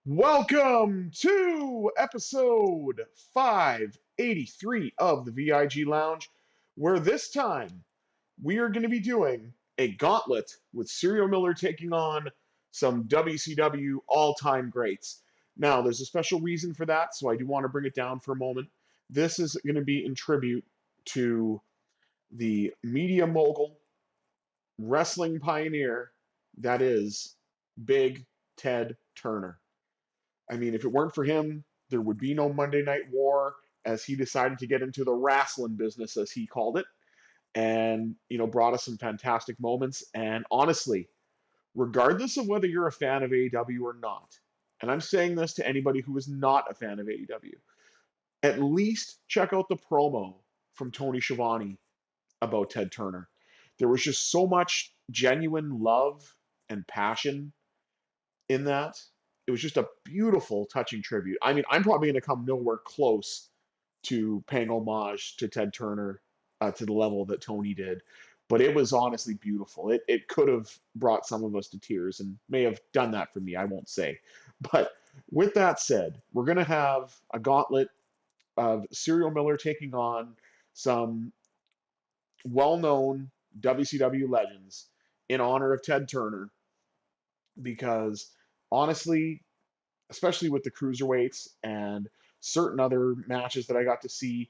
Welcome to episode 583 of the VIG Lounge, where this time we are going to be doing a gauntlet with SerialMiller taking on some WCW all-time greats. Now, there's a special reason for that, so I do want to bring it down for a moment. This is going to be in tribute to the media mogul, wrestling pioneer that is Big Ted Turner. I mean, if it weren't for him, there would be no Monday Night War, as he decided to get into the wrestling business, as he called it, and, brought us some fantastic moments. And honestly, regardless of whether you're a fan of AEW or not, and I'm saying this to anybody who is not a fan of AEW, at least check out the promo from Tony Schiavone about Ted Turner. There was just so much genuine love and passion in that. It was just a beautiful, touching tribute. I mean, I'm probably going to come nowhere close to paying homage to Ted Turner to the level that Tony did, but it was honestly beautiful. It could have brought some of us to tears and may have done that for me, I won't say. But with that said, we're going to have a gauntlet of SerialMiller taking on some well-known WCW legends in honor of Ted Turner, because honestly, especially with the cruiserweights and certain other matches that I got to see,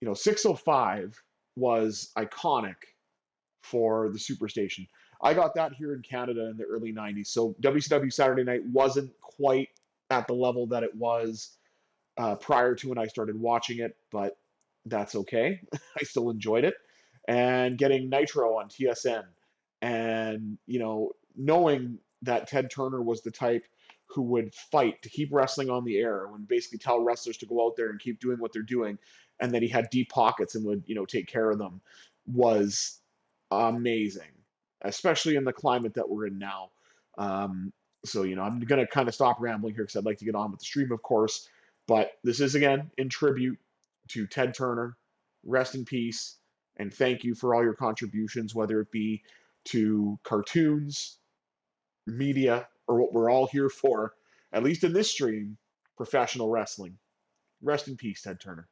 605 was iconic for the Superstation. I got that here in Canada in the early 90s, so WCW Saturday Night wasn't quite at the level that it was prior to when I started watching it, but that's okay. I still enjoyed it. And getting Nitro on TSN and, knowing that Ted Turner was the type who would fight to keep wrestling on the air and basically tell wrestlers to go out there and keep doing what they're doing, and that he had deep pockets and would, take care of them, was amazing, especially in the climate that we're in now. So, I'm going to kind of stop rambling here because I'd like to get on with the stream, of course. But this is, again, in tribute to Ted Turner. Rest in peace, and thank you for all your contributions, whether it be to cartoons, media, or what we're all here for, at least in this stream, professional wrestling. Rest in peace, Ted Turner.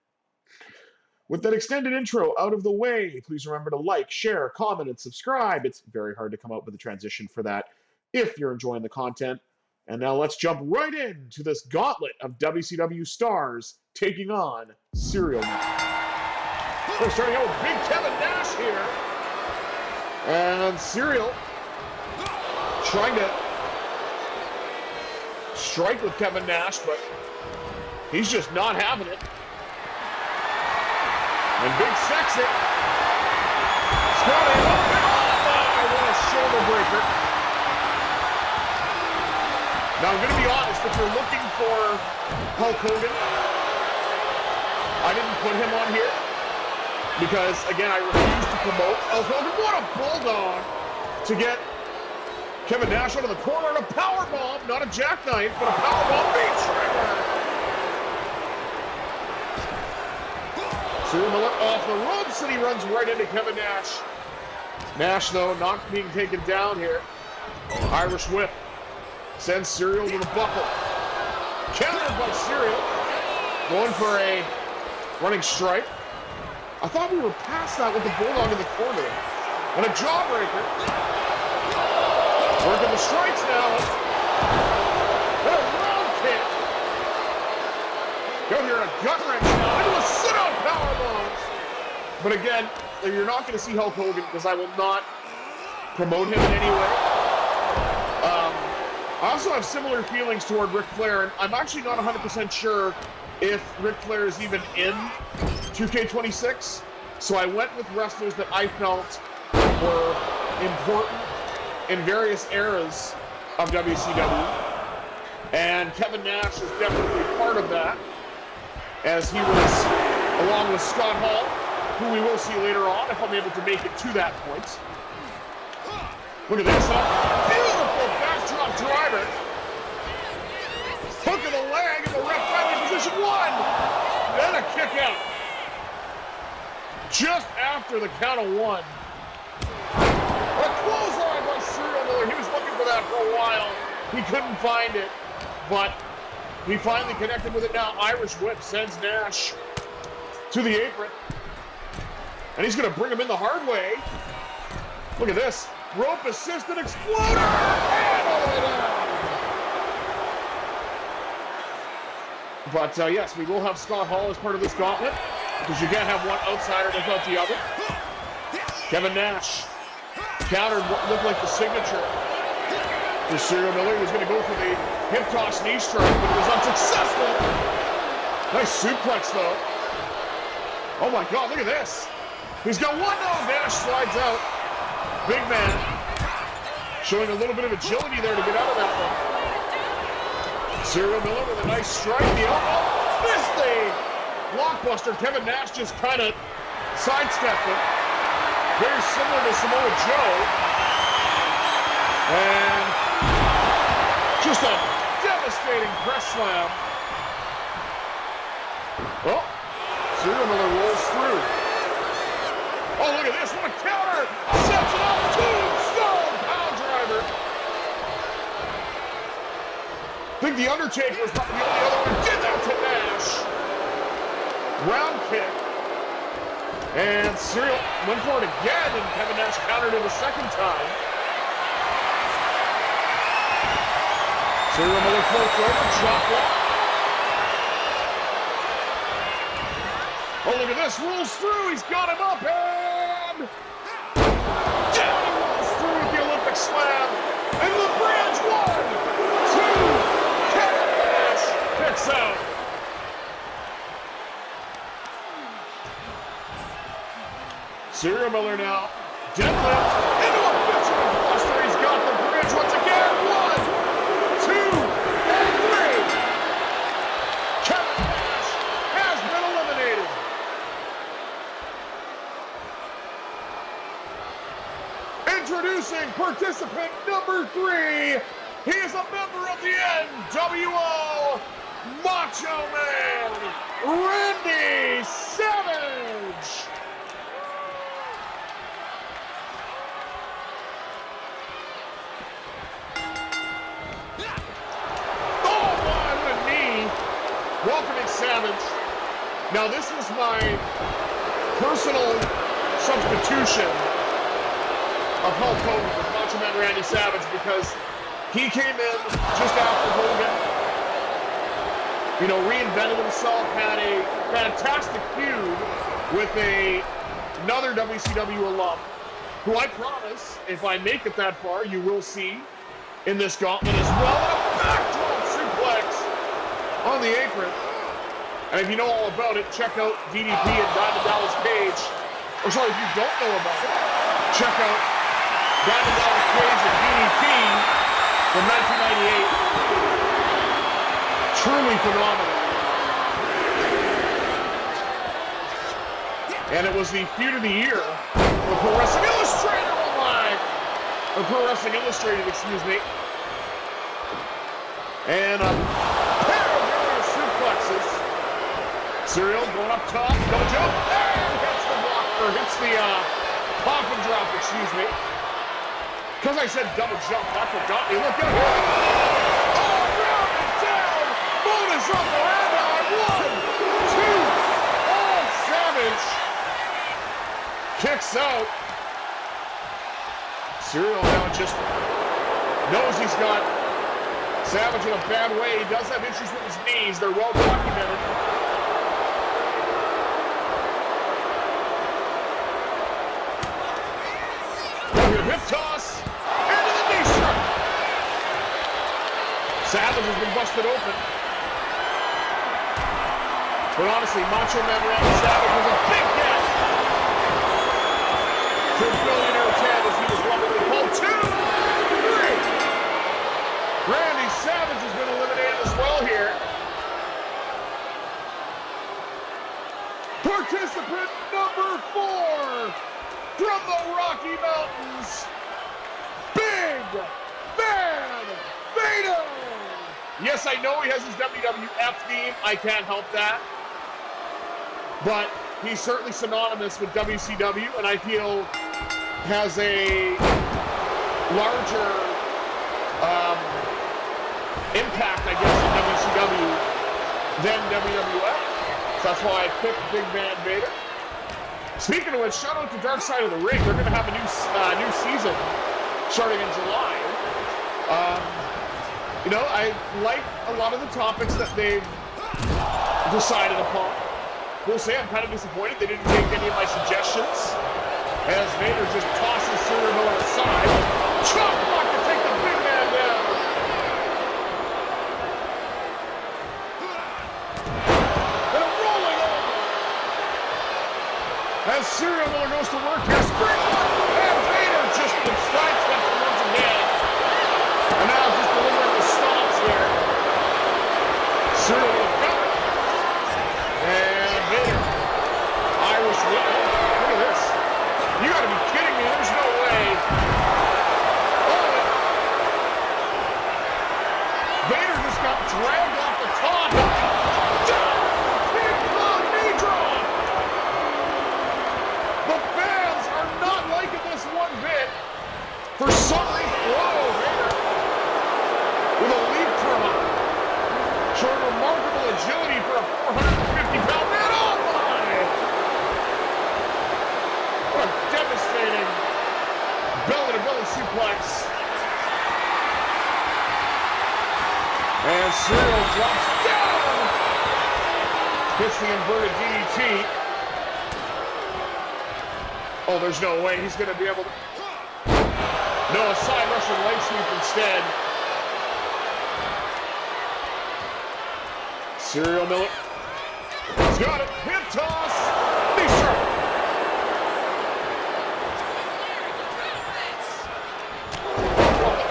With that extended intro out of the way, please remember to like, share, comment, and subscribe. It's very hard to come up with a transition for that if you're enjoying the content. And now let's jump right into this gauntlet of WCW stars taking on SerialMiller. We're starting out with Big Kevin Nash here. And Serial trying to strike with Kevin Nash, but he's just not having it. And Big Sexy spotting up and what a shoulder breaker. Now I'm going to be honest, if you're looking for Hulk Hogan, I didn't put him on here because, again, I refuse to promote Hulk Hogan. What a bulldog to get Kevin Nash out of the corner and a powerbomb, not a jackknife, but a powerbomb beat trigger. SerialMiller off the ropes, and he runs right into Kevin Nash. Nash, though, not being taken down here. Irish whip sends Serial to the buckle. Countered by Serial, going for a running strike. I thought we were past that with the bulldog in the corner. And a jawbreaker. Working the strikes now. And a round kick. Go here and a gut wrench now into a sit-out powerbomb. But again, you're not going to see Hulk Hogan because I will not promote him in any way. I also have similar feelings toward Ric Flair, and I'm actually not 100% sure if Ric Flair is even in 2K26. So I went with wrestlers that I felt were important in various eras of WCW. And Kevin Nash is definitely part of that, as he was, along with Scott Hall, who we will see later on, if I'm able to make it to that point. Look at this, huh? Beautiful backdrop driver. Hook of the leg, and the ref finally position one. Then a kick out. Just after the count of one. A clothesline by SerialMiller. He was looking for that for a while. He couldn't find it, but He finally connected with it now. Irish whip sends Nash to the apron. And he's going to bring him in the hard way. Look at this. Rope assisted exploder. And all the way down. But yes, we will have Scott Hall as part of this gauntlet. Because you can't have one outsider without the other. Kevin Nash countered what looked like the signature for Serial Miller. He was going to go for the hip toss knee strike, but it was unsuccessful. Nice suplex, though. Oh, my God, look at this. He's got one now. Nash slides out. Big man showing a little bit of agility there to get out of that one. Serial Miller with a nice strike. The elbow. Missed the blockbuster. Kevin Nash just kind of sidestepped it. Very similar to Samoa Joe. And just a devastating press slam. Oh, Serial Miller rolls through. Oh, look at this. What a counter. Sets it up. Tombstone power driver. I think The Undertaker was probably the only other one who did that to Nash. Round kick. And Serial went for it again, and Kevin Nash countered it a second time. Serial Miller floats over, chop block. Oh, look at this, rolls through, he's got him up, and down he rolls through with the Olympic slam. And the bridge, 1, 2, Kevin Nash kicks out. Serial Miller now, deadlift, into a Benjamin Buster. He's got the bridge once again. 1, 2, and 3. Kevin Nash has been eliminated. Introducing participant number 3. He is a member of the NWO Macho Man, Randy Savage. Welcoming Savage. Now this was my personal substitution of Hulk Hogan with Macho Man Randy Savage because he came in just after Hogan, reinvented himself, had a fantastic feud with another WCW alum, who I promise, if I make it that far, you will see in this gauntlet as well. And a backdrop suplex on the apron. And if you know all about it, check out DDP and Diamond Dallas Page. Or sorry, if you don't know about it, check out Diamond Dallas Page and DDP from 1998. Truly phenomenal. And it was the feud of the year for Pro Wrestling Illustrated. Oh my! Or Pro Wrestling Illustrated, excuse me. And a pair of various suplexes. Serial going up top, double jump, and hits the block, or hits the coffin drop, excuse me. Because I said double jump, I forgot me. Look out here. Oh, round and down. Bonus up the ladder. 1, 2. Oh, Savage kicks out. Serial now just knows he's got Savage in a bad way. He does have issues with his knees. They're well documented. Hip toss, into the knee strike. Savage has been busted open. But honestly, Macho Man Randy Savage was a big get to Billionaire Ted as he was lovingly pulled. 2, 3. Randy Savage has been eliminated as well here. Participant number 4. From the Rocky Mountains, Big Van Vader! Yes, I know he has his WWF theme. I can't help that. But he's certainly synonymous with WCW, and I feel has a larger impact, I guess, in WCW than WWF. So that's why I picked Big Man Vader. Speaking of which, shout out to Dark Side of the Ring. They're going to have a new season starting in July. You know, I like a lot of the topics that they've decided upon. We'll say I'm kind of disappointed they didn't take any of my suggestions. As Vader just tosses SerialMiller aside. Chop block to take the Big Man down. And a rolling over. As SerialMiller goes to work here, springboard, and Vader just sidesteps him once again. And now just delivering the stops here. SerialMiller cover. And Vader. Irish whip. Look at this. You gotta be kidding me. There's no way. Oh. Vader just got dragged off the top. Down. Big club knee drop. The fans are not liking this one bit. For some reason, whoa, Vader. With a leap drop. Showing remarkable agility for a 450-pound man. Oh my! What a devastating belly-to-belly suplex. And Serial drops down. Hits the inverted DDT. Oh, there's no way he's going to be able to. No, a side Russian leg sweep instead. SerialMiller. He's got it. Hip toss. Knee strike.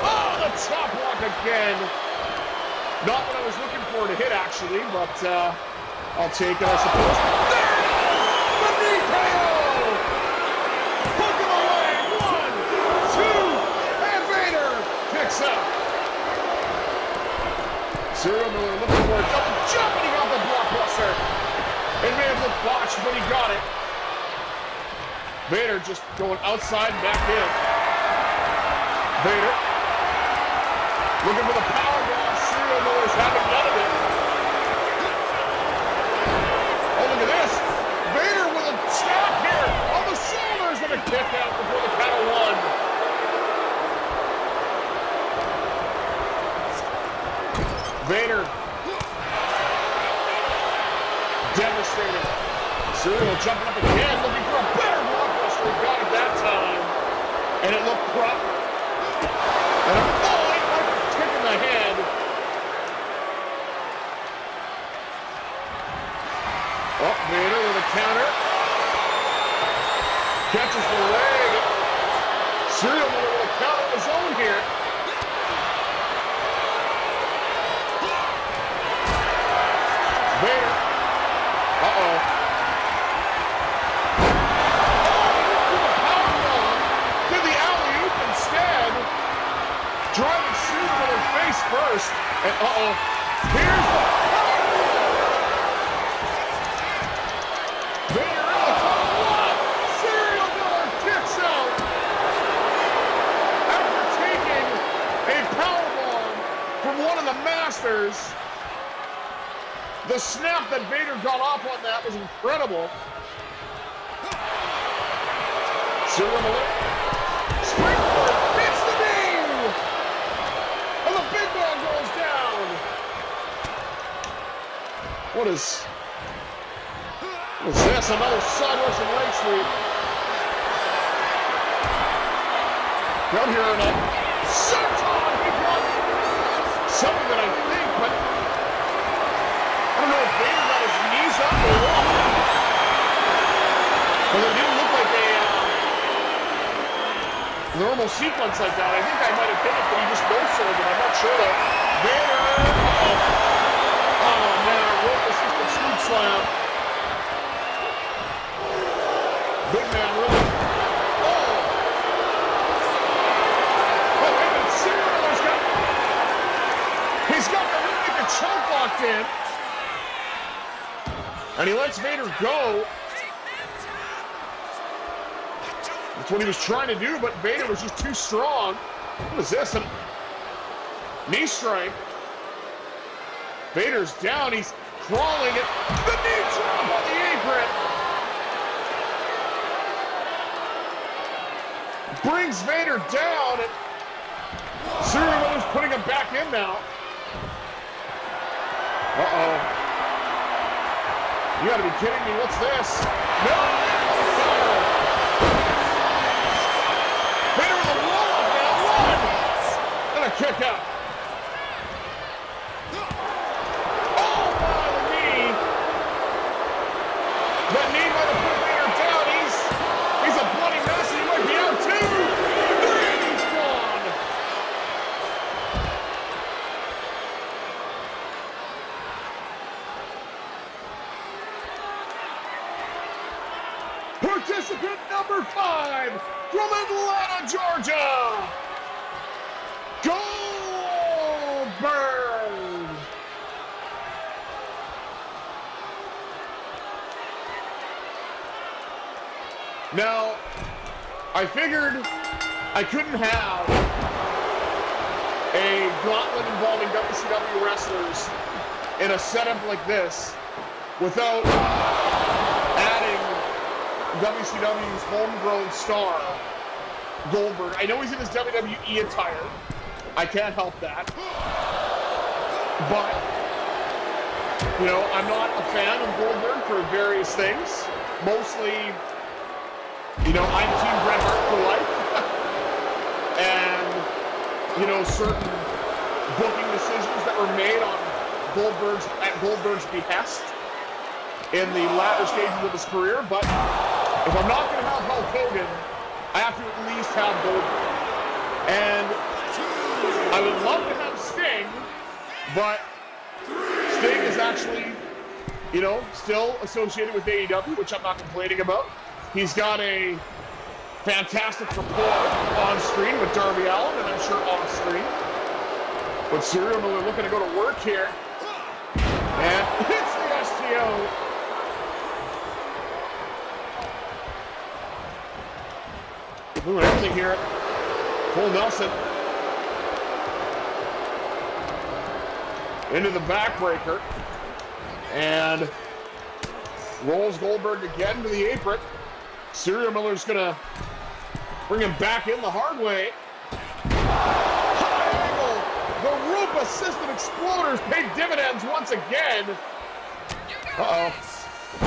Oh, the top block again. Not what I was looking for to hit, actually, but I'll take it, I suppose. There it is! The knee KO! Hook him away. 1, 2, and Vader picks up. SerialMiller looking for a double jump, and he got the blockbuster. It may have looked botched, but he got it. Vader just going outside and back in. Vader looking for the power bomb. SerialMiller's having none of it. Oh, look at this. Vader with a snap here on the shoulders and a kick out before the count of 1. Vader. Devastating. Serial jumping up again, looking for a better blockbuster. He got it that time. And it looked proper. And a kick in the head. Oh, Vader with a counter. Catches the leg. SerialMiller with a counter of his own here. Vader. Uh-oh. Powerbomb. Did the alley-oop instead. Driving SerialMiller's face first. And uh-oh. Here's the Vader in the top one. SerialMiller kicks out. After taking a powerbomb from one of the masters. The snap that Vader got off on that was incredible. SerialMiller. Springboard hits the knee. And the Big Man goes down. What is this? Another side Russian leg sweep. Down here in a senton. He got something that I think, but I don't know if Vader got his knees up or what. But it didn't look like a normal sequence like that. I think I might have hit it, but he just no-sold it. I'm not sure though. Vader! Oh man, rope assisted scoop slam. Big Man really. Oh! Oh, wait a minute. SerialMiller's got. He's got the rear naked choke locked in. And he lets Vader go. That's what he was trying to do, but Vader was just too strong. What is this? A knee strike. Vader's down. He's crawling it. The knee drop on the apron. Brings Vader down. And Serial Miller's putting him back in now. Uh-oh. You gotta be kidding me. What's this? No! Vader with a roll-up now. One! And a kick out. Oh, my, the knee. That knee might have put Vader down. He's a bloody mess. He might be out too. He's gone. Participant number 5 from Atlanta, Georgia, Goldberg. Now, I figured I couldn't have a gauntlet involving WCW wrestlers in a setup like this without adding WCW's homegrown star, Goldberg. I know he's in his WWE attire. I can't help that. But, you know, I'm not a fan of Goldberg for various things. Mostly, you know, I'm Team Bret Hart for life. And, you know, certain booking decisions that were made at Goldberg's behest in the latter stages of his career. But if I'm not going to have Hulk Hogan, I have to at least have Goldberg. And I would love to have Sting, but Sting is actually, you know, still associated with AEW, which I'm not complaining about. He's got a fantastic rapport on screen with Darby Allin, and I'm sure off screen. But Serial Miller looking to go to work here. And hits the STO. Doing everything here. Full Nelson. Into the backbreaker. And rolls Goldberg again to the apron. Serial Miller's going to bring him back in the hard way. High angle. The rope-assisted exploders paid dividends once again. Uh-oh.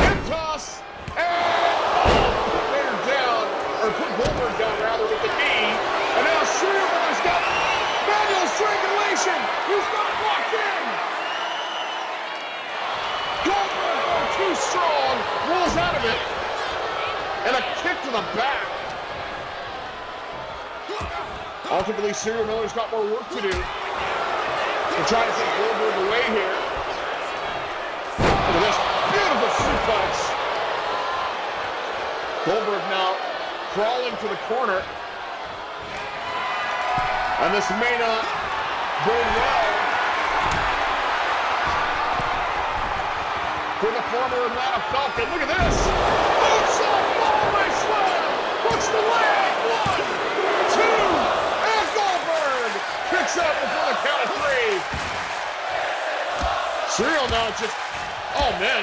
Hip toss. And Vader down. Or put Goldberg down, rather, with the knee. And now Serial Miller's got manual strangulation. He's got it locked in. Goldberg, too strong, rolls out of it. And a kick to the back. Ultimately, Serial Miller's got more work to do. They're trying to take Goldberg away here. Look at this beautiful suplex. Goldberg now crawling to the corner. And this may not bode well for the former Atlanta Falcon. Look at this. Outside fallaway slam. Puts the leg. 1, 2, and Goldberg picks up before the count of 3. Serial now just, oh man,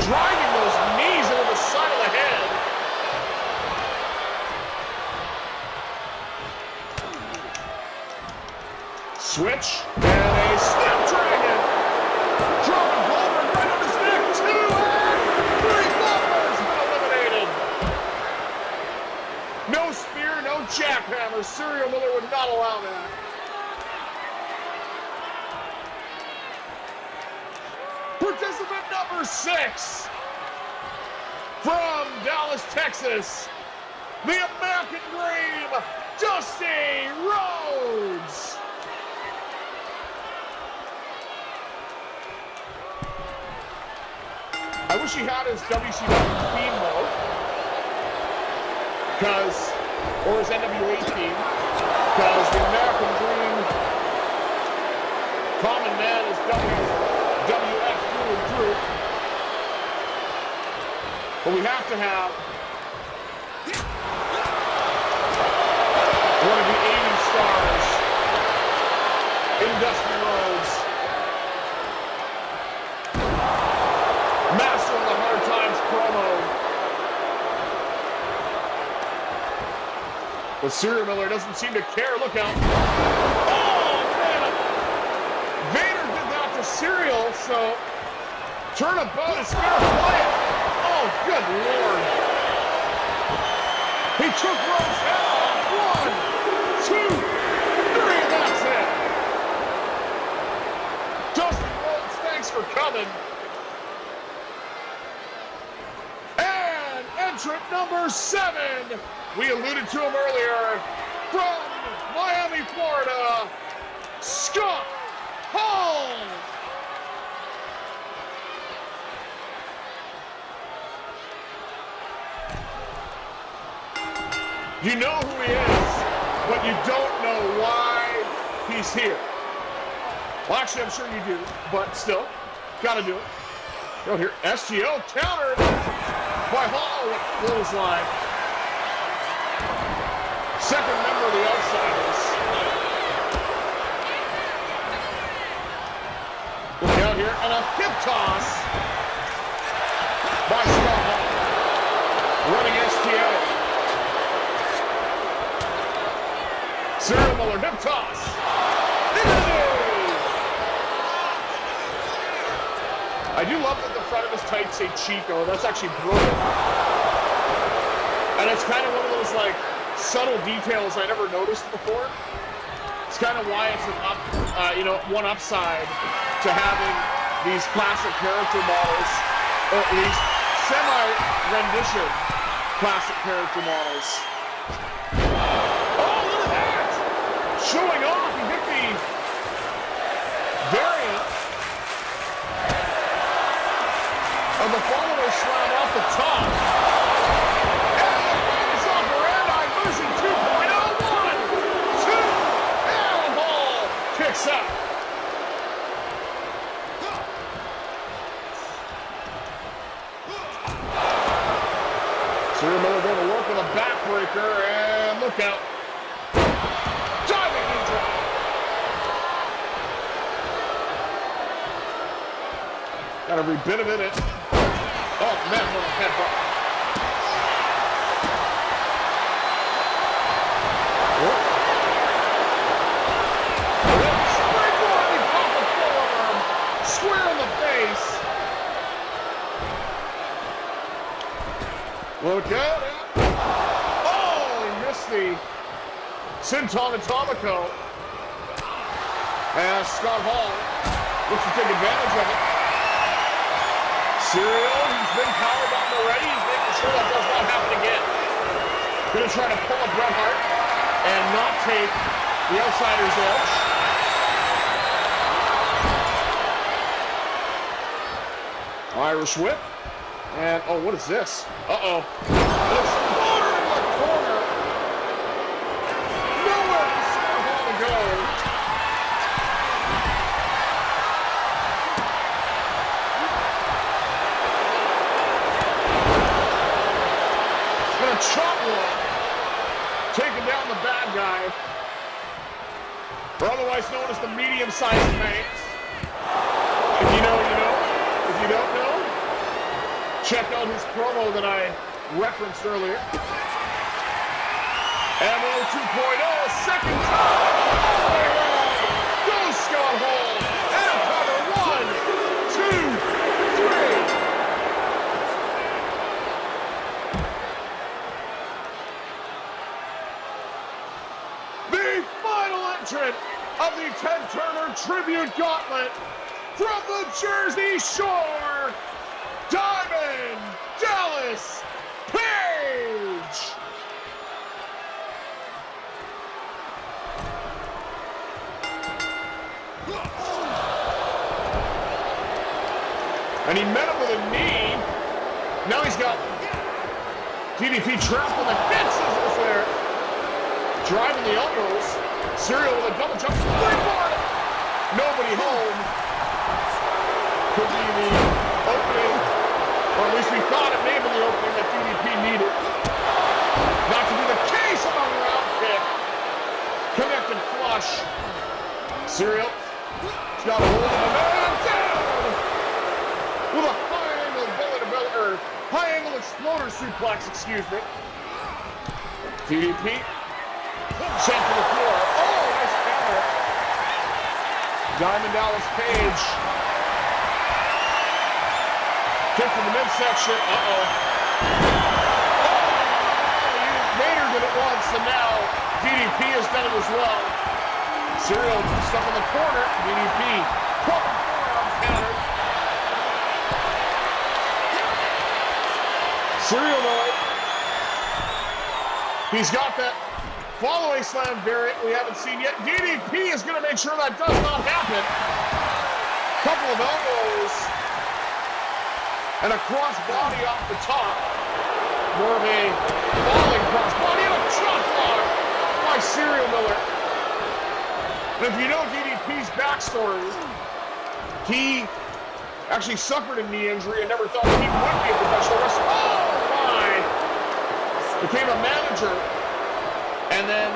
driving those knees into the side of the head. Switch, and a Snapdragon. Dropping Goldberg right on his neck. 2 and 3. Goldberg's been eliminated. No spear, no jackhammer. Serial Miller would not allow that. Participant number 6 from Dallas, Texas, the American Dream, Dusty Rhodes. I wish he had his WCW theme mode, or his NWA team, because the American Dream, Common Man is WWF through and through. But we have to have one of the 80 stars in Dusty Rhodes. But SerialMiller doesn't seem to care. Look out. Oh, man. Vader did that to Serial, so turnabout is fair play. Oh, good Lord. He took Rose's head off. 1, 2, 3, and that's it. Dusty Rhodes, thanks for coming. And entrant number 7. We alluded to him earlier. From Miami, Florida, Scott Hall. You know who he is, but you don't know why he's here. Well, actually, I'm sure you do, but still, gotta do it. Go here, SGO countered by Hall with clothesline. Second member of the Outsiders. Look out here, and a hip toss by Scott Hall. Running STO. SerialMiller hip toss. I do love that the front of his tights say Chico. That's actually brilliant. And it's kind of one of those like subtle details I never noticed before. It's kind of why it's an one upside to having these classic character models, or at least semi-rendition classic character models. Oh, look at that! Showing off, he hit the variant of the follower slam off the top. And the famous operandi version 2.0, 1, 2, and Hall kicks out. SerialMiller going to work with a backbreaker, and look out. Diving knee drop. Got every bit of it. Oh, man, what a headbutt. Springboard, he popped the forearm. Square in the face. Look at it. Oh, he missed the Senton Atomico. And Scott Hall looks to take advantage of it. Serial, he's been powerbombed already. He's making sure that does not happen again. Gonna try to pull a Bret Hart and not take the Outsider's edge. Irish whip. And, oh, what is this? Uh-oh. Exploder in the corner. Nowhere for Scott Hall to go. Gonna chop one. Taking down the bad guy. Or otherwise known as the medium-sized man. If you know, you know. If you don't know, check out his promo that I referenced earlier. MO 2.0, second time. Goes Scott Hall. And cover 1, 2, 3. The final entrant of the Ted Turner Tribute Gauntlet from the Jersey Shore, Diamond Dallas Page! And he met him with a knee. Now he's got DDP trapped on the head scissors there. Driving the elbows. Serial with a double jump springboard. Nobody home. Could be the opening, or at least we thought it may have been the opening that DDP needed. Not to be the case on a round kick. Connected flush. Serial. He's got a hold of the man down. With a high angle belly-to-belly, or high angle exploder suplex, excuse me. DDP Sent to the floor. Oh, nice counter. Diamond Dallas Page. Kick from the midsection. Uh-oh. Vader did it once, and now DDP has done it as well. Serial stuck in the corner. DDP. Forearm counter. SerialMiller. He's got that follow-away slam variant we haven't seen yet. DDP is going to make sure that does not happen. Couple of elbows. And a cross-body off the top. More of a falling cross-body and a chop block by SerialMiller. And if you know DDP's backstory, he actually suffered a knee injury and never thought that he would be a professional wrestler. Oh my! Became a manager and then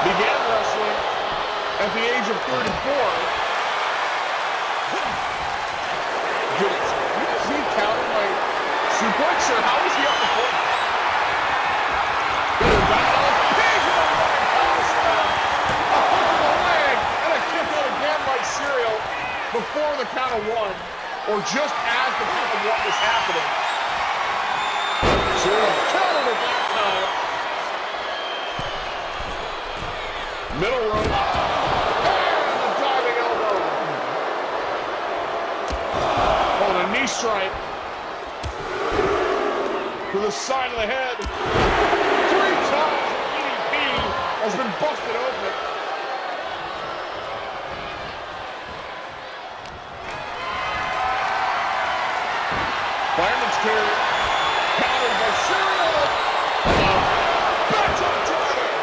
began wrestling at the age of 34. Is he counting my suplex or how is he up the floor? Before the count of one, or just as the count of one was happening. Serial countered at that time. Middle rope. And the diving elbow. Oh, and a knee strike. To the side of the head. 3 times DDP has been busted open. Fireman's carry, countered by Serial. Back up driver.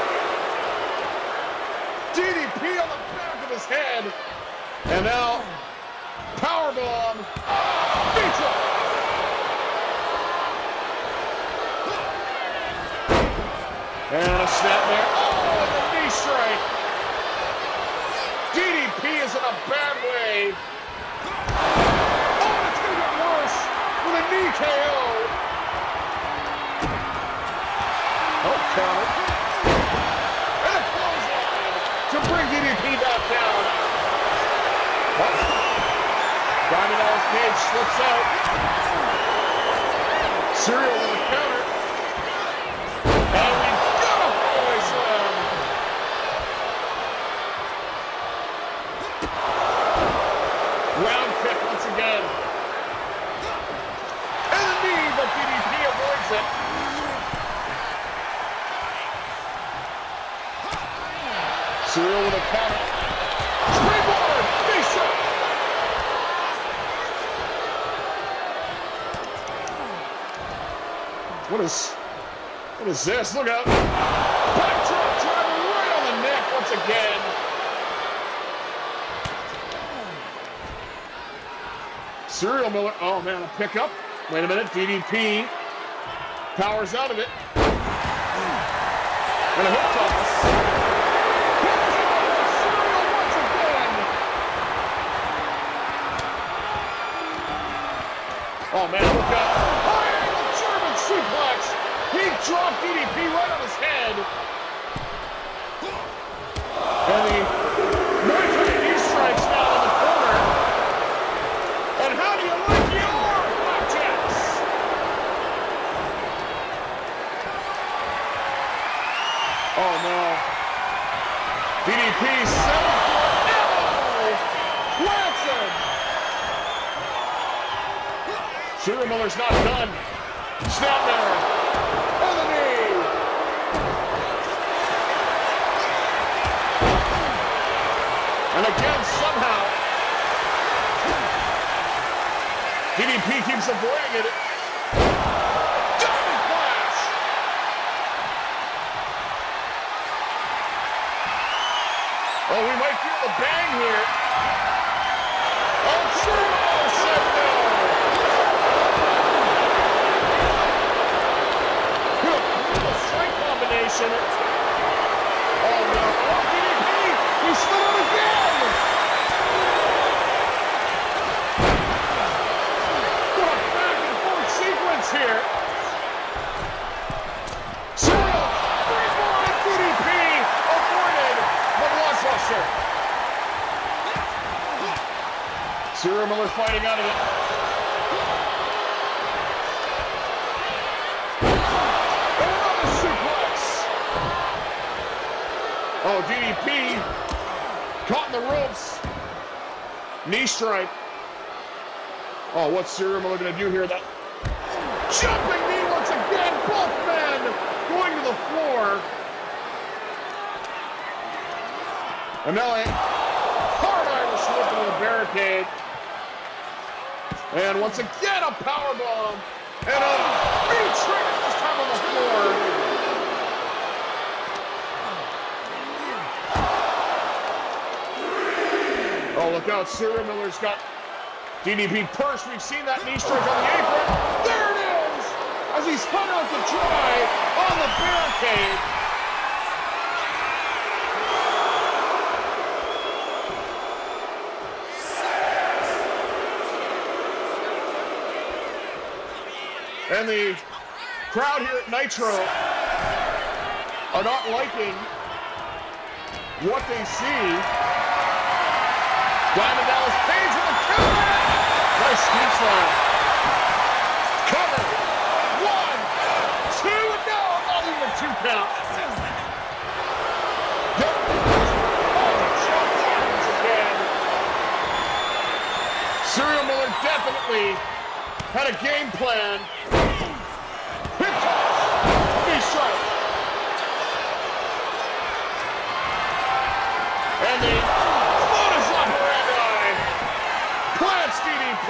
DDP on the back of his head. And now, powerbomb. Feature. And a snapmare. Oh, and the knee strike. DDP is in a bad way. With a knee KO. Oh, counter. And a clothesline to bring DDP back down. Diamond Dallas Page slips out. Serial with a counter. And we've got a four-way slam. Round kick once again. But DDP avoids it. Serial with a counter. Springboard! Bishop! What is this? Look out! Backdrop driver right on the neck once again. SerialMiller. Oh man, a pickup. Wait a minute, DDP powers out of it. And a hook toss. Serial once again. Oh man, look out. High angle German suplex. He dropped DDP right on his head. And the military knee strikes now in the corner. And how do you like the arm? Oh no. DDP 7-foot elbow. Plants him. SerialMiller's not done. Snapmare. On the knee. And again, somehow, DDP keeps avoiding it. Oh, we might feel the bang here. Oh, Serial said no. Good strike combination. Oh, no. Oh, DDP. He slid on again. What a back and forth sequence here. Serial, 3-4 wrestler. Serial Miller fighting out of it. Another suplex. Oh, DDP caught in the ropes. Knee strike. Oh, what's Serial Miller going to do here? That jumping knee once again. Both men going to the floor. And now a hard Irish whip into the barricade. And once again, a powerbomb. And a knee trigger this time on the floor. Oh, look out. Serial Miller's got DDP purse. We've seen that knee strike on the apron. There it is! As he's hung out to dry on the barricade. And the crowd here at Nitro are not liking what they see. Diamond Dallas Page with a cover. Nice sneak slam. Cover. 1, 2, and no, not even a 2 count. Again. Serial Miller definitely had a game plan. Hip toss. Knee strike. And the modus operandi plants DDP.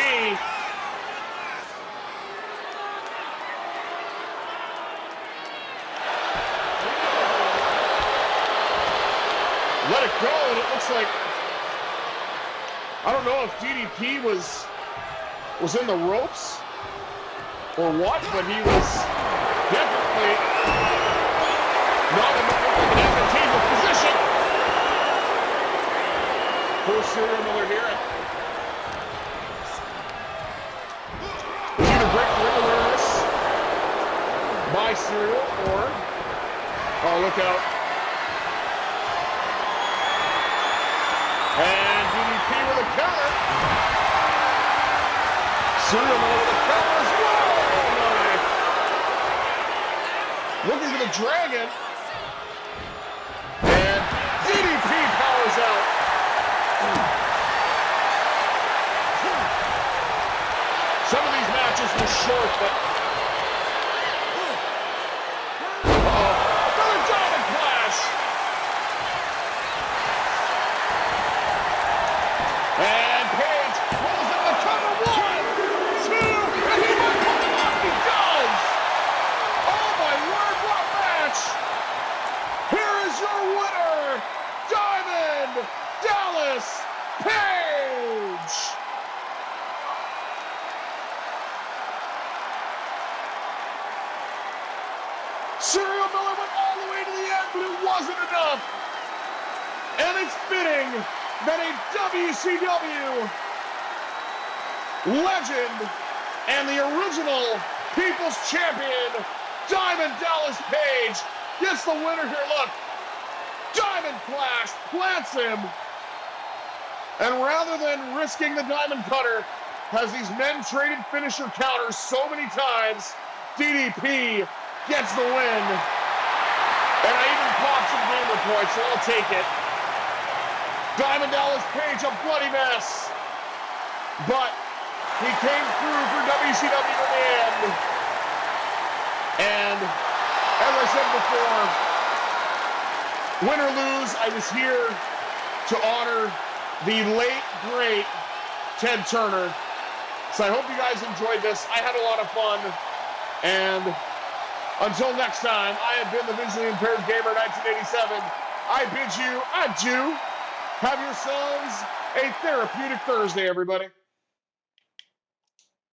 Let it go, and it looks like, I don't know if DDP was in the ropes or what, but he was definitely not in an advantageous position for Serial Miller here. It's either break ring awareness by Serial or, oh, look out. And DDP with a counter. Serial Miller with a cover as well. Oh my. Looking for the dragon. And DDP powers out. Some of these matches were short, but another diamond clash. And Page rolls in the cover. 1, 2, and he might pull it off. He does! Oh my word, what a match! Here is your winner, Diamond Dallas Page! Serial Miller went all the way to the end, but it wasn't enough. And it's fitting that a WCW legend and the original People's Champion, Diamond Dallas Page, gets the winner here. Look, Diamond Flash plants him. And rather than risking the Diamond Cutter, has these men traded finisher counters so many times, DDP gets the win. And I even popped some gamer points, so I'll take it. Diamond Dallas Page, a bloody mess. But he came through for WCW in the end. And as I said before, win or lose, I was here to honor the late, great Ted Turner. So I hope you guys enjoyed this. I had a lot of fun. And until next time, I have been the Visually Impaired Gamer 1987. I bid you adieu. Have yourselves a therapeutic Thursday, everybody.